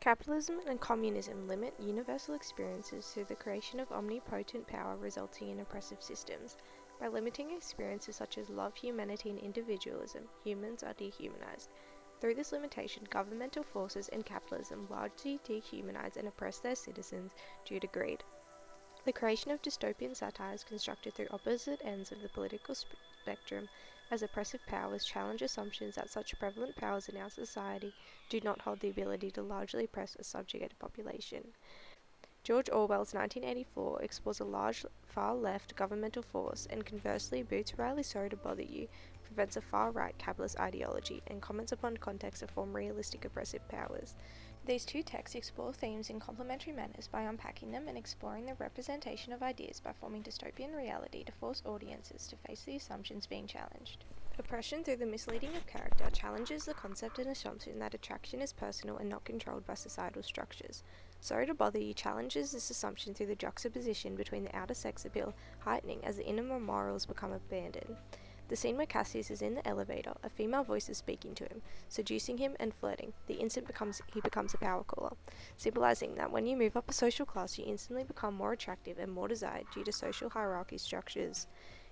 Capitalism and communism limit universal experiences through the creation of omnipotent power resulting in oppressive systems. By limiting experiences such as love, humanity, and individualism, humans are dehumanized. Through this limitation, governmental forces and capitalism largely dehumanize and oppress their citizens due to greed. The creation of dystopian satires constructed through opposite ends of the political spectrum as oppressive powers challenge assumptions that such prevalent powers in our society do not hold the ability to largely oppress a subjugated population. George Orwell's 1984 explores a large far-left governmental force, and conversely, Boots Riley's Sorry to Bother You prevents a far-right capitalist ideology and comments upon contexts that form realistic oppressive powers. These two texts explore themes in complementary manners by unpacking them and exploring the representation of ideas by forming dystopian reality to force audiences to face the assumptions being challenged. Oppression through the misleading of character challenges the concept and assumption that attraction is personal and not controlled by societal structures. Sorry to Bother You challenges this assumption through the juxtaposition between the outer sex appeal heightening as the inner morals become abandoned. The scene where Cassius is in the elevator, a female voice is speaking to him, seducing him and flirting. The instant he becomes a power caller, symbolizing that when you move up a social class, you instantly become more attractive and more desired due to social hierarchy structures.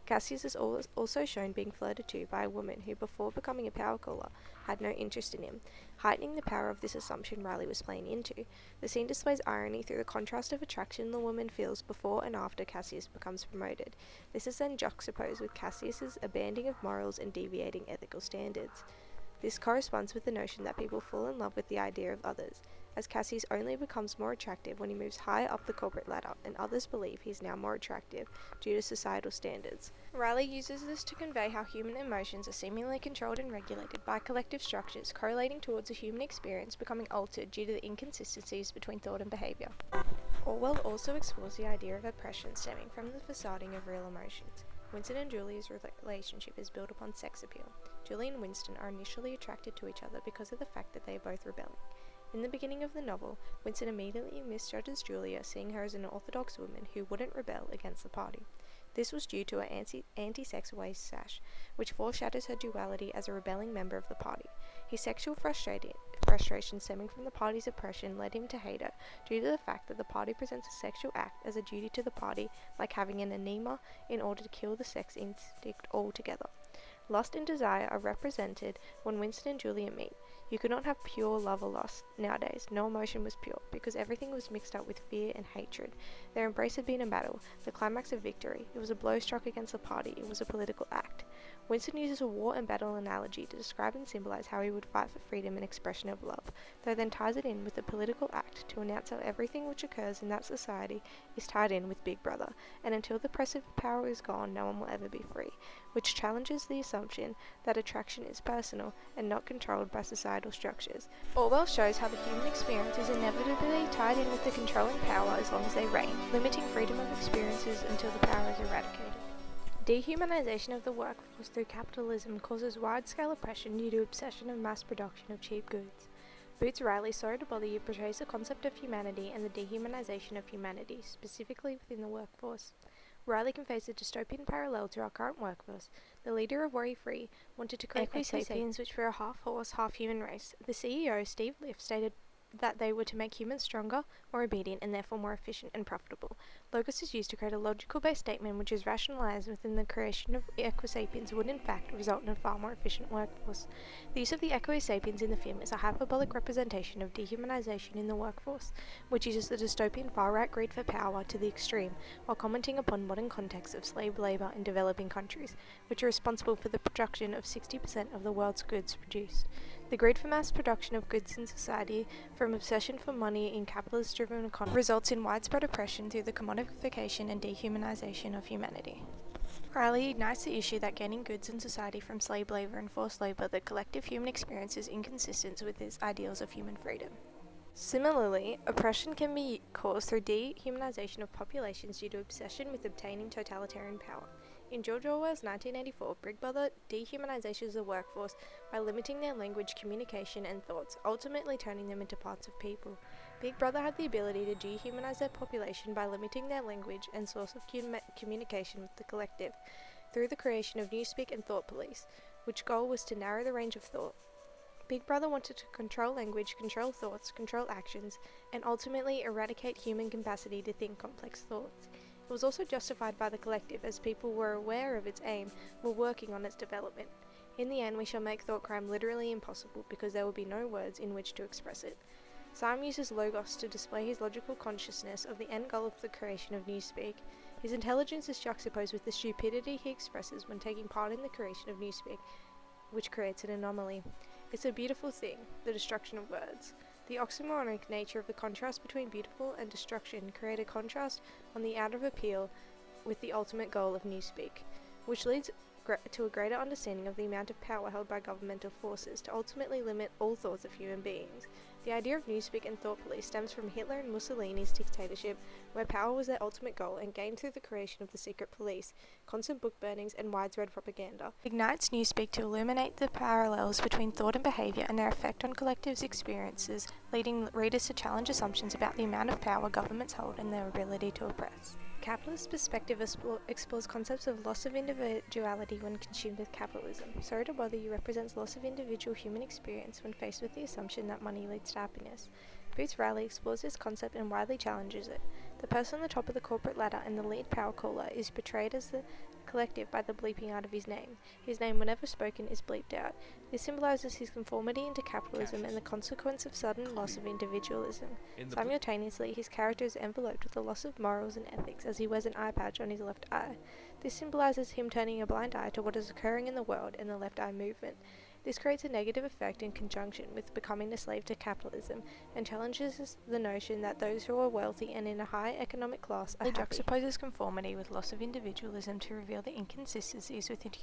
Cassius is also shown being flirted to by a woman who, before becoming a power caller, had no interest in him, heightening the power of this assumption Riley was playing into. The scene displays irony through the contrast of attraction the woman feels before and after Cassius becomes promoted. This is then juxtaposed with Cassius's abandoning of morals and deviating ethical standards. This corresponds with the notion that people fall in love with the idea of others, as Cassius only becomes more attractive when he moves higher up the corporate ladder, and others believe he is now more attractive due to societal standards. Riley uses this to convey how human emotions are seemingly controlled and regulated by collective structures correlating towards a human experience becoming altered due to the inconsistencies between thought and behaviour. Orwell also explores the idea of oppression stemming from the facading of real emotions. Winston and Julia's relationship is built upon sex appeal. Julie and Winston are initially attracted to each other because of the fact that they are both rebelling. In the beginning of the novel, Winston immediately misjudges Julia, seeing her as an orthodox woman who wouldn't rebel against the party. This was due to her anti-sex waist sash, which foreshadows her duality as a rebelling member of the party. His sexual frustration stemming from the party's oppression led him to hate her, due to the fact that the party presents a sexual act as a duty to the party, like having an enema, in order to kill the sex instinct altogether. Lust and desire are represented when Winston and Julia meet. You could not have pure love or lust nowadays. No emotion was pure, because everything was mixed up with fear and hatred. Their embrace had been a battle, the climax of victory. It was a blow struck against the party. It was a political act. Winston uses a war and battle analogy to describe and symbolize how he would fight for freedom and expression of love, though then ties it in with the political act to announce how everything which occurs in that society is tied in with Big Brother, and until the oppressive power is gone, no one will ever be free, which challenges the assumption that attraction is personal and not controlled by societal structures. Orwell shows how the human experience is inevitably tied in with the controlling power as long as they reign, limiting freedom of experiences until the power is eradicated. Dehumanization of the workforce through capitalism causes wide-scale oppression due to obsession of mass production of cheap goods. Boots Riley's Sorry to Bother You portrays the concept of humanity and the dehumanization of humanity, specifically within the workforce. Riley conveys a dystopian parallel to our current workforce. The leader of Worry Free wanted to create equisapiens which were a half-horse, half-human race. The CEO, Steve Liff, stated that they were to make humans stronger, more obedient, and therefore more efficient and profitable. Logos is used to create a logical-based statement which is rationalized within the creation of equisapiens would in fact result in a far more efficient workforce. The use of the equisapiens in the film is a hyperbolic representation of dehumanization in the workforce, which uses the dystopian far-right greed for power to the extreme, while commenting upon modern contexts of slave labor in developing countries, which are responsible for the production of 60% of the world's goods produced. The greed for mass production of goods in society, from obsession for money in capitalist-driven economy, results in widespread oppression through the commodification and dehumanization of humanity. Riley ignites the issue that gaining goods in society from slave labor and forced labor, the collective human experience, is inconsistent with its ideals of human freedom. Similarly, oppression can be caused through dehumanization of populations due to obsession with obtaining totalitarian power. In George Orwell's 1984, Big Brother dehumanizes the workforce by limiting their language, communication, and thoughts, ultimately turning them into parts of people. Big Brother had the ability to dehumanize their population by limiting their language and source of communication with the collective, through the creation of newspeak and thought police, which goal was to narrow the range of thought. Big Brother wanted to control language, control thoughts, control actions, and ultimately eradicate human capacity to think complex thoughts. It was also justified by the collective, as people were aware of its aim, were working on its development. In the end, we shall make thought crime literally impossible because there will be no words in which to express it. Syme uses logos to display his logical consciousness of the end goal of the creation of Newspeak. His intelligence is juxtaposed with the stupidity he expresses when taking part in the creation of Newspeak, which creates an anomaly. It's a beautiful thing, the destruction of words. The oxymoronic nature of the contrast between beautiful and destruction create a contrast on the outer appeal with the ultimate goal of Newspeak, which leads to a greater understanding of the amount of power held by governmental forces to ultimately limit all thoughts of human beings. The idea of Newspeak and thought police stems from Hitler and Mussolini's dictatorship, where power was their ultimate goal and gained through the creation of the secret police, constant book burnings, and widespread propaganda. It ignites Newspeak to illuminate the parallels between thought and behaviour and their effect on collectives' experiences, leading readers to challenge assumptions about the amount of power governments hold and their ability to oppress. Capitalist perspective explores concepts of loss of individuality when consumed with capitalism. Sorry to Bother You represents loss of individual human experience when faced with the assumption that money leads to happiness. Boots Riley explores this concept and widely challenges it. The person on the top of the corporate ladder and the lead power caller is portrayed as the collective by the bleeping out of his name. His name, whenever spoken, is bleeped out. This symbolises his conformity into capitalism and the consequence of sudden loss of individualism. Simultaneously, his character is enveloped with the loss of morals and ethics as he wears an eye patch on his left eye. This symbolises him turning a blind eye to what is occurring in the world and the left eye movement. This creates a negative effect in conjunction with becoming a slave to capitalism and challenges the notion that those who are wealthy and in a high economic class are happy. It juxtaposes conformity with loss of individualism to reveal the inconsistencies within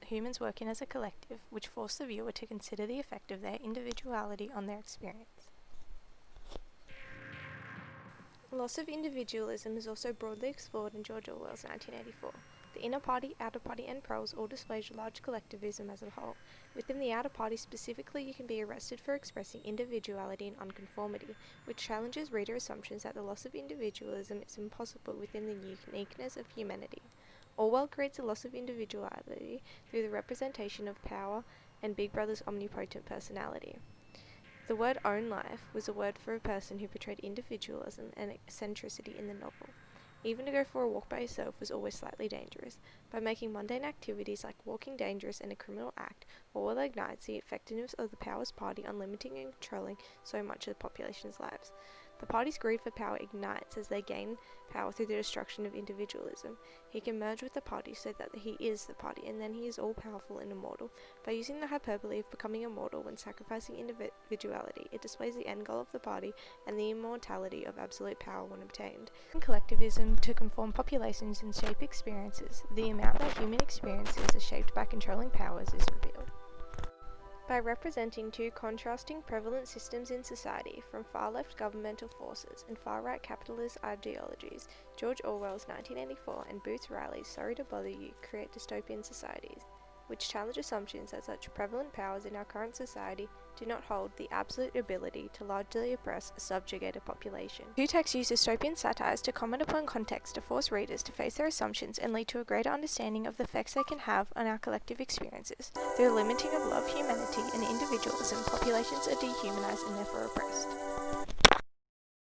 humans working as a collective, which force the viewer to consider the effect of their individuality on their experience. Loss of individualism is also broadly explored in George Orwell's 1984. The inner party, outer party, and proles all display large collectivism as a whole. Within the outer party specifically, you can be arrested for expressing individuality and unconformity, which challenges reader assumptions that the loss of individualism is impossible within the uniqueness of humanity. Orwell creates a loss of individuality through the representation of power and Big Brother's omnipotent personality. The word own life was a word for a person who portrayed individualism and eccentricity in the novel. Even to go for a walk by yourself was always slightly dangerous. By making mundane activities like walking dangerous and a criminal act, Orwell ignites the effectiveness of the Powers Party on limiting and controlling so much of the population's lives. The party's greed for power ignites as they gain power through the destruction of individualism. He can merge with the party so that he is the party, and then he is all-powerful and immortal. By using the hyperbole of becoming immortal when sacrificing individuality, it displays the end goal of the party and the immortality of absolute power when obtained. In collectivism to conform populations and shape experiences, the amount that human experiences are shaped by controlling powers is revealed. By representing two contrasting prevalent systems in society, from far-left governmental forces and far-right capitalist ideologies, George Orwell's 1984 and Boots Riley's Sorry to Bother You create dystopian societies, which challenge assumptions that such prevalent powers in our current society do not hold the absolute ability to largely oppress a subjugated population. Two texts use dystopian satires to comment upon context to force readers to face their assumptions and lead to a greater understanding of the effects they can have on our collective experiences. Through the limiting of love, humanity, and individualism, populations are dehumanized and therefore oppressed.